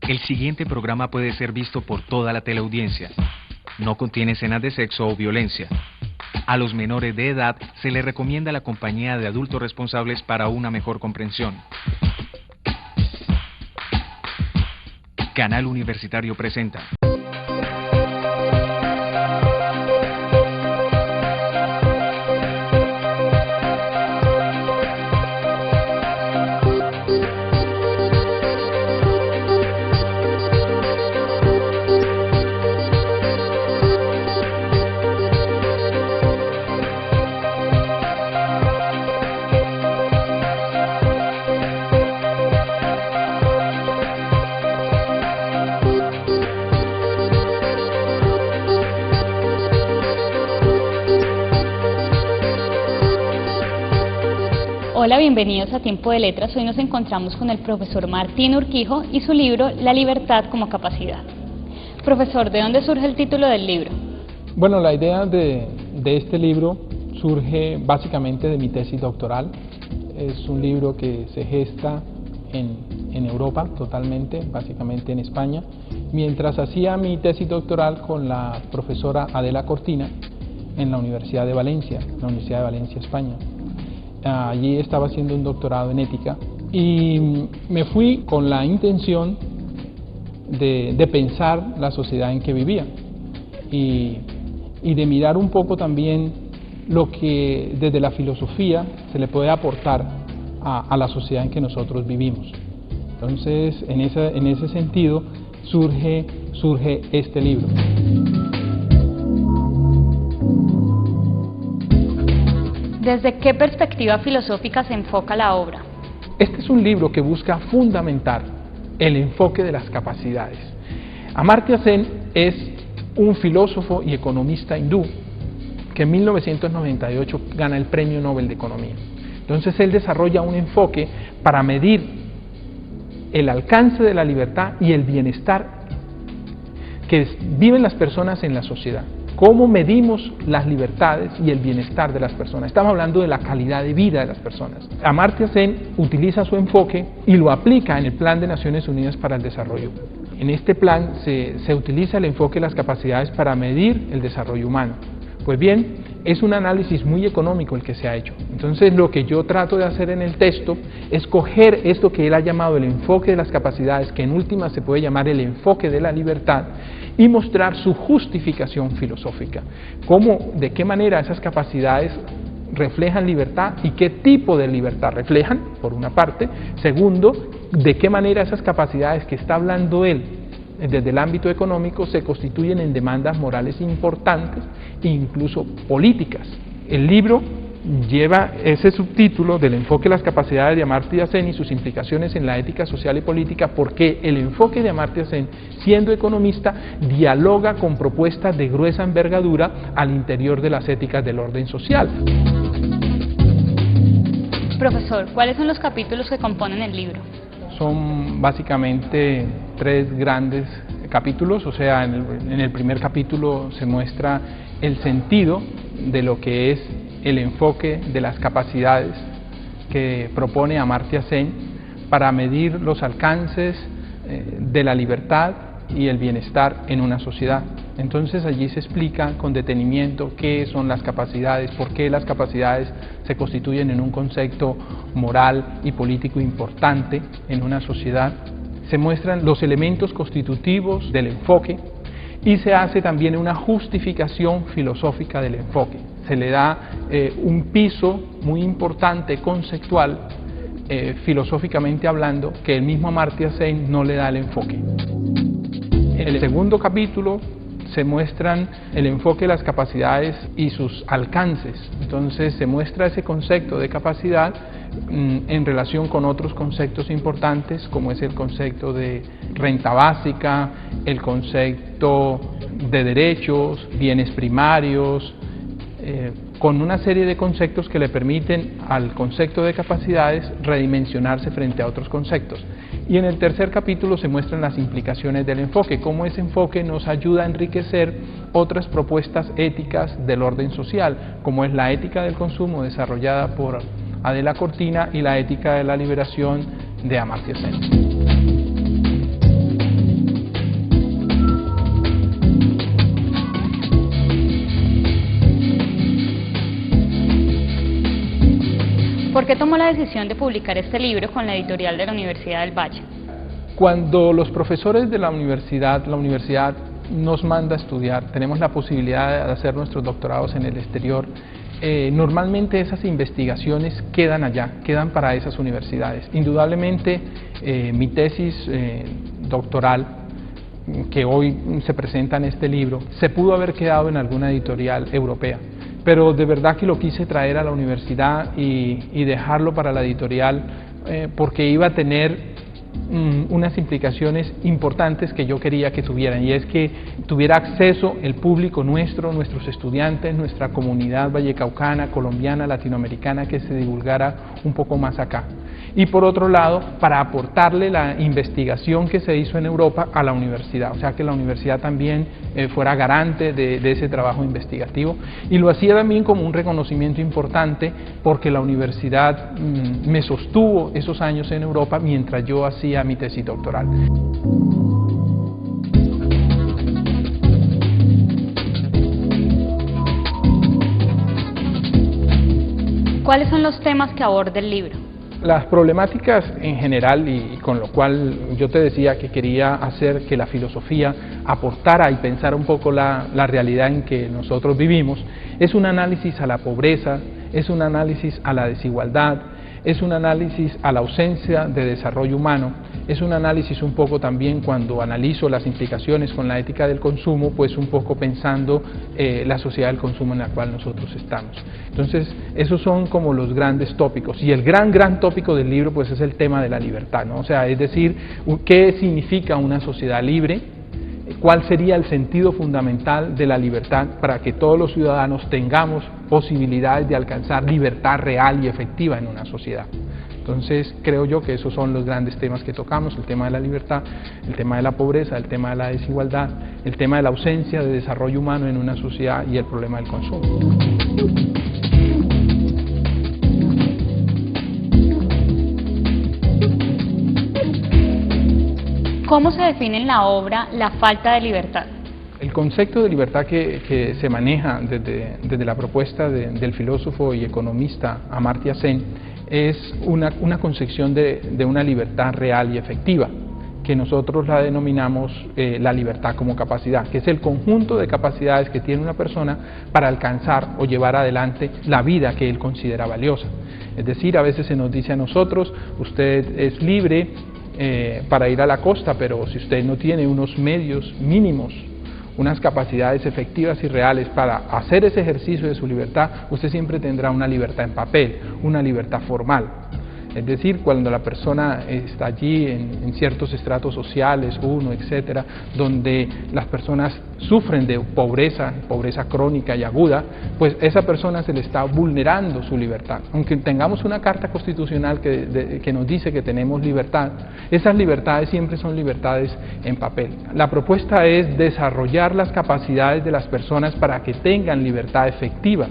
El siguiente programa puede ser visto por toda la teleaudiencia. No contiene escenas de sexo o violencia. A los menores de edad se les recomienda la compañía de adultos responsables para una mejor comprensión. Canal Universitario presenta. Hola, bienvenidos a Tiempo de Letras. Hoy nos encontramos con el profesor Martín Urquijo y su libro La libertad como capacidad. Profesor, ¿de dónde surge el título del libro? Bueno, la idea de este libro surge básicamente de mi tesis doctoral. Es un libro que se gesta en Europa totalmente, básicamente en España, mientras hacía mi tesis doctoral con la profesora Adela Cortina en la Universidad de Valencia, España. Allí estaba haciendo un doctorado en ética y me fui con la intención de pensar la sociedad en que vivía y de mirar un poco también lo que desde la filosofía se le puede aportar a la sociedad en que nosotros vivimos. Entonces, en ese sentido surge este libro. ¿Desde qué perspectiva filosófica se enfoca la obra? Este es un libro que busca fundamentar el enfoque de las capacidades. Amartya Sen es un filósofo y economista hindú que en 1998 gana el Premio Nobel de Economía. Entonces él desarrolla un enfoque para medir el alcance de la libertad y el bienestar que viven las personas en la sociedad. ¿Cómo medimos las libertades y el bienestar de las personas? Estamos hablando de la calidad de vida de las personas. Amartya Sen utiliza su enfoque y lo aplica en el Plan de Naciones Unidas para el Desarrollo. En este plan se utiliza el enfoque de las capacidades para medir el desarrollo humano. Pues bien, es un análisis muy económico el que se ha hecho. Entonces, lo que yo trato de hacer en el texto es coger esto que él ha llamado el enfoque de las capacidades, que en última se puede llamar el enfoque de la libertad, y mostrar su justificación filosófica. De qué manera esas capacidades reflejan libertad y qué tipo de libertad reflejan, por una parte. Segundo, de qué manera esas capacidades que está hablando él desde el ámbito económico se constituyen en demandas morales importantes e incluso políticas. El libro lleva ese subtítulo del enfoque de las capacidades de Amartya Sen y sus implicaciones en la ética social y política, porque el enfoque de Amartya Sen, siendo economista, dialoga con propuestas de gruesa envergadura al interior de las éticas del orden social. Profesor, ¿cuáles son los capítulos que componen el libro? Son básicamente 3 grandes capítulos. O sea, en el primer capítulo se muestra el sentido de lo que es el enfoque de las capacidades que propone Amartya Sen para medir los alcances de la libertad y el bienestar en una sociedad. Entonces allí se explica con detenimiento qué son las capacidades, por qué las capacidades se constituyen en un concepto moral y político importante en una sociedad. Se muestran los elementos constitutivos del enfoque y se hace también una justificación filosófica del enfoque. Se le da un piso muy importante, conceptual, filosóficamente hablando, que el mismo Amartya Sen no le da el enfoque. En el segundo capítulo se muestran el enfoque de las capacidades y sus alcances. Entonces se muestra ese concepto de capacidad en relación con otros conceptos importantes, como es el concepto de renta básica, el concepto de derechos, bienes primarios, con una serie de conceptos que le permiten al concepto de capacidades redimensionarse frente a otros conceptos. Y en el tercer capítulo se muestran las implicaciones del enfoque, cómo ese enfoque nos ayuda a enriquecer otras propuestas éticas del orden social, como es la ética del consumo desarrollada por Adela Cortina y la ética de la liberación de Amartya Sen. ¿Por qué tomó la decisión de publicar este libro con la editorial de la Universidad del Valle? Cuando los profesores de la universidad nos manda a estudiar, tenemos la posibilidad de hacer nuestros doctorados en el exterior, normalmente esas investigaciones quedan allá, quedan para esas universidades. Indudablemente mi tesis doctoral, que hoy se presenta en este libro, se pudo haber quedado en alguna editorial europea, pero de verdad que lo quise traer a la universidad y dejarlo para la editorial porque iba a tener unas implicaciones importantes que yo quería que tuvieran, y es que tuviera acceso el público nuestro, nuestros estudiantes, nuestra comunidad vallecaucana, colombiana, latinoamericana, que se divulgara un poco más acá. Y por otro lado, para aportarle la investigación que se hizo en Europa a la universidad, o sea que la universidad también fuera garante de ese trabajo investigativo, y lo hacía también como un reconocimiento importante porque la universidad me sostuvo esos años en Europa mientras yo hacía mi tesis doctoral. ¿Cuáles son los temas que aborda el libro? Las problemáticas en general, y con lo cual yo te decía que quería hacer que la filosofía aportara y pensara un poco la realidad en que nosotros vivimos, es un análisis a la pobreza, es un análisis a la desigualdad, es un análisis a la ausencia de desarrollo humano, es un análisis un poco también cuando analizo las implicaciones con la ética del consumo, pues un poco pensando la sociedad del consumo en la cual nosotros estamos. Entonces, esos son como los grandes tópicos, y el gran tópico del libro pues es el tema de la libertad, ¿no? O sea, es decir, ¿qué significa una sociedad libre? ¿Cuál sería el sentido fundamental de la libertad para que todos los ciudadanos tengamos posibilidades de alcanzar libertad real y efectiva en una sociedad? Entonces, creo yo que esos son los grandes temas que tocamos: el tema de la libertad, el tema de la pobreza, el tema de la desigualdad, el tema de la ausencia de desarrollo humano en una sociedad y el problema del consumo. ¿Cómo se define en la obra la falta de libertad? El concepto de libertad que se maneja desde la propuesta del filósofo y economista Amartya Sen es una concepción de una libertad real y efectiva, que nosotros la denominamos la libertad como capacidad, que es el conjunto de capacidades que tiene una persona para alcanzar o llevar adelante la vida que él considera valiosa. Es decir, a veces se nos dice a nosotros: usted es libre para ir a la costa, pero si usted no tiene unos medios mínimos, unas capacidades efectivas y reales para hacer ese ejercicio de su libertad, usted siempre tendrá una libertad en papel, una libertad formal. Es decir, cuando la persona está allí en ciertos estratos sociales, etcétera, donde las personas sufren de pobreza crónica y aguda, pues esa persona se le está vulnerando su libertad. Aunque tengamos una carta constitucional que nos dice que tenemos libertad, esas libertades siempre son libertades en papel. La propuesta es desarrollar las capacidades de las personas para que tengan libertad efectiva,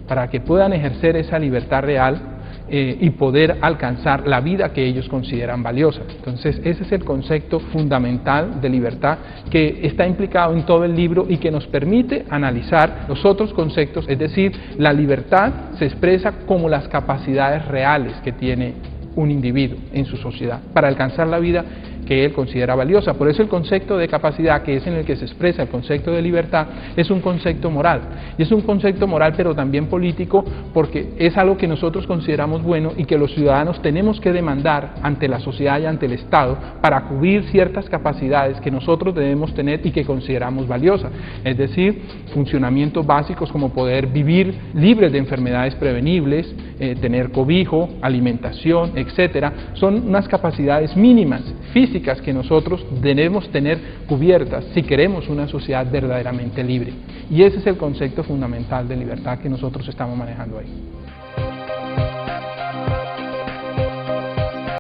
para que puedan ejercer esa libertad real y poder alcanzar la vida que ellos consideran valiosa. Entonces, ese es el concepto fundamental de libertad que está implicado en todo el libro y que nos permite analizar los otros conceptos, es decir, la libertad se expresa como las capacidades reales que tiene un individuo en su sociedad para alcanzar la vida que él considera valiosa. Por eso el concepto de capacidad, que es en el que se expresa el concepto de libertad, es un concepto moral. Y es un concepto moral, pero también político, porque es algo que nosotros consideramos bueno y que los ciudadanos tenemos que demandar ante la sociedad y ante el Estado para cubrir ciertas capacidades que nosotros debemos tener y que consideramos valiosas. Es decir, funcionamientos básicos como poder vivir libres de enfermedades prevenibles, tener cobijo, alimentación, etcétera, son unas capacidades mínimas, físicas, que nosotros debemos tener cubiertas si queremos una sociedad verdaderamente libre. Y ese es el concepto fundamental de libertad que nosotros estamos manejando ahí.